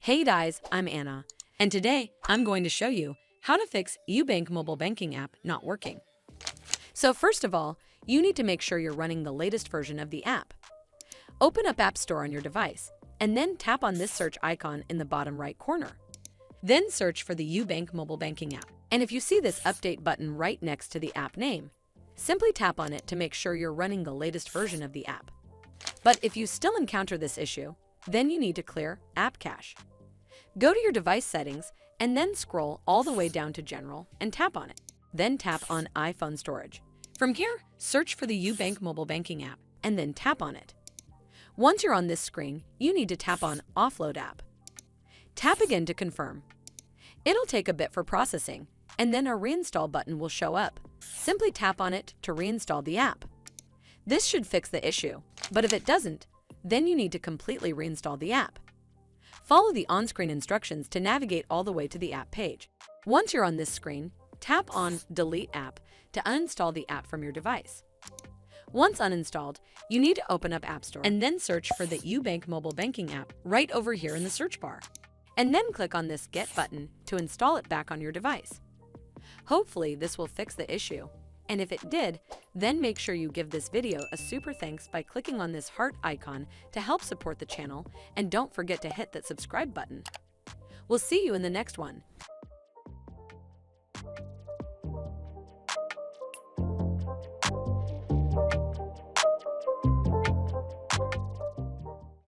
Hey guys, I'm Anna, and today I'm going to show you how to fix UBank mobile banking app not working. So first of all, you need to make sure you're running the latest version of the app. Open up App Store on your device, and then tap on this search icon in the bottom right corner. Then search for the UBank mobile banking app, and if you see this update button right next to the app name, simply tap on it to make sure you're running the latest version of the app. But if you still encounter this issue, then you need to clear App Cache. Go to your device settings and then scroll all the way down to General and tap on it. Then tap on iPhone storage. From here, search for the UBank mobile banking app and then tap on it. Once you're on this screen, you need to tap on Offload App. Tap again to confirm. It'll take a bit for processing, and then a Reinstall button will show up. Simply tap on it to reinstall the app. This should fix the issue, but if it doesn't, then you need to completely reinstall the app. Follow the on-screen instructions to navigate all the way to the app page. Once you're on this screen, tap on Delete App to uninstall the app from your device. Once uninstalled, you need to open up App Store and then search for the UBank mobile banking app right over here in the search bar. And then click on this Get button to install it back on your device. Hopefully this will fix the issue. And if it did, then make sure you give this video a super thanks by clicking on this heart icon to help support the channel, and don't forget to hit that subscribe button. We'll see you in the next one.